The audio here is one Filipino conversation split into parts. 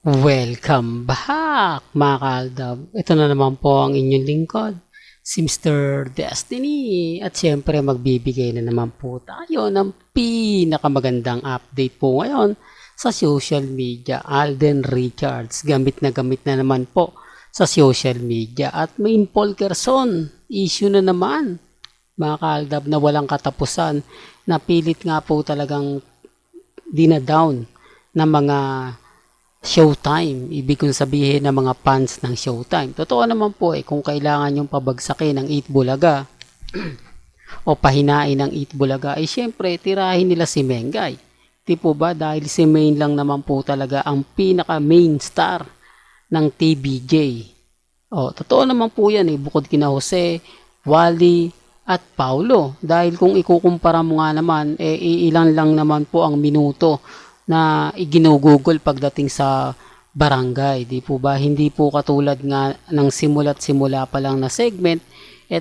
Welcome back mga kaaldab. Ito na naman po ang inyong lingkod, si Mr. Destiny. At syempre magbibigay na naman po tayo ng pinakamagandang update po ngayon sa social media. Alden Richards, gamit na naman po sa social media. At may Paul Quezon, issue na naman mga kaaldab na walang katapusan. Napilit nga po talagang dinadown ng mga Showtime, ibig kong sabihin ng mga fans ng Showtime. Totoo naman po kung kailangan yung pabagsakin ng 8 Bulaga o pahinain ng 8 Bulaga, syempre tirahin nila si Mengay. Di po ba? Dahil si Main lang naman po talaga ang pinaka main star ng TBJ. Totoo naman po yan bukod kina Jose, Wally, at Paulo. Dahil kung ikukumpara mo nga naman, ilan lang naman po ang minuto na iginugugol pagdating sa barangay, di po ba? Hindi po katulad nga ng simula pa lang na segment,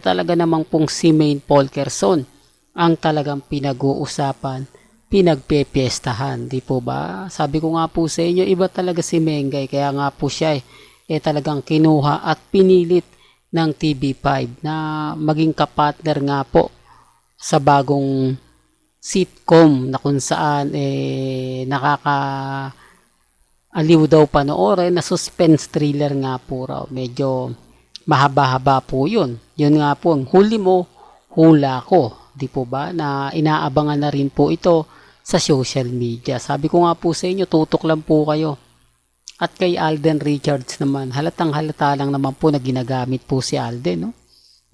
talaga namang pong si Main Paul Quezon ang talagang pinag-uusapan, pinagpepiestahan, di po ba? Sabi ko nga po sa inyo, iba talaga si Mengay, kaya nga po siya talagang kinuha at pinilit ng TV5 na maging kapartner nga po sa bagong sitcom na kung saan nakakaaliw daw panoorin na suspense thriller nga po raw. Medyo mahaba-haba po yun. Yun nga po, ang huli mo, hula ko. Di po ba? Na inaabangan na rin po ito sa social media. Sabi ko nga po sa inyo, tutok lang po kayo. At kay Alden Richards naman, halatang halata lang naman po na ginagamit po si Alden. No?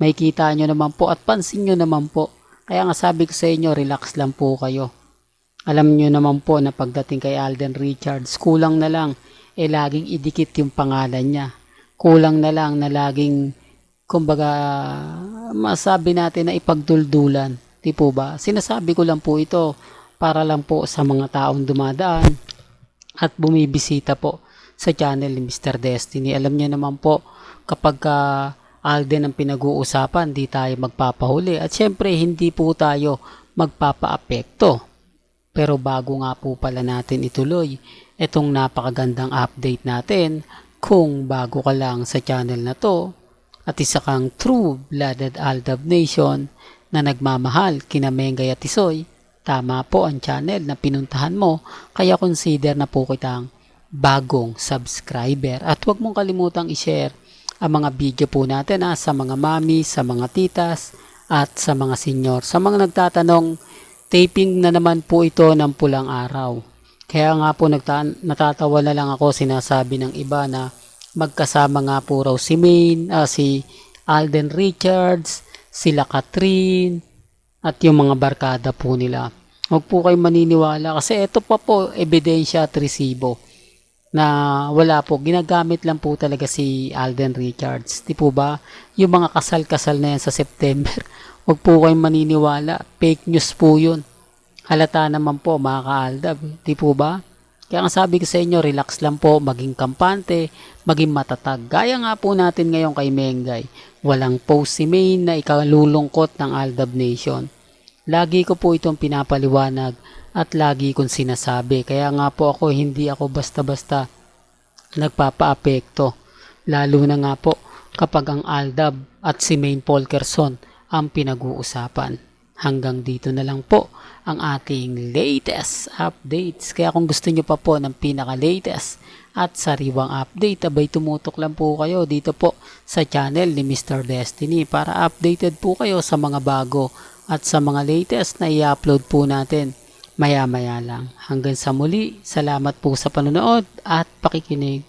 May kita nyo naman po at pansin nyo naman po. Kaya nga sabi ko sa inyo, relax lang po kayo. Alam nyo naman po na pagdating kay Alden Richards, kulang na lang, laging idikit yung pangalan niya. Kulang na lang na laging, kumbaga, masabi natin na ipagduldulan. Di po ba? Sinasabi ko lang po ito para lang po sa mga taong dumadaan at bumibisita po sa channel ni Mr. Destiny. Alam nyo naman po, kapag Alden ang pinag-uusapan, di tayo magpapahuli. At syempre, hindi po tayo magpapaapekto. Pero bago nga po pala natin ituloy, itong napakagandang update natin, kung bago ka lang sa channel na to, at isa kang true-blooded Aldab Nation na nagmamahal kina Mengay at Tisoy, tama po ang channel na pinuntahan mo, kaya consider na po kitang bagong subscriber. At huwag mong kalimutang i-share ang mga video po natin sa mga mami, sa mga titas, at sa mga senior. Sa mga nagtatanong, taping na naman po ito ng pulang araw. Kaya nga po natatawa na lang ako, sinasabi ng iba na magkasama nga po raw si Main, si Alden Richards, sila Catherine, at yung mga barkada po nila. Huwag po kayong maniniwala kasi ito pa po, ebidensya at resibo na wala po, ginagamit lang po talaga si Alden Richards. Di po ba? Yung mga kasal-kasal na yan sa September, huwag po kayong maniniwala. Fake news po yun. Halata naman po mga kaaldab. Di po ba? Kaya nga sabi ko sa inyo, relax lang po, maging kampante, maging matatag. Gaya nga po natin ngayon kay Mengay. Walang post si Main na ikalulungkot ng Aldab Nation. Lagi ko po itong pinapaliwanag at lagi kong sinasabi. Kaya nga po ako, hindi ako basta-basta nagpapaapekto. Lalo na nga po kapag ang Aldab at si Main Paul Quezon ang pinag-uusapan. Hanggang dito na lang po ang ating latest updates. Kaya kung gusto nyo pa po ng pinaka-latest at sariwang update, abay tumutok lang po kayo dito po sa channel ni Mr. Destiny para updated po kayo sa mga bago at sa mga latest na i-upload po natin maya-maya lang. Hanggang sa muli, salamat po sa panonood at pakikinig.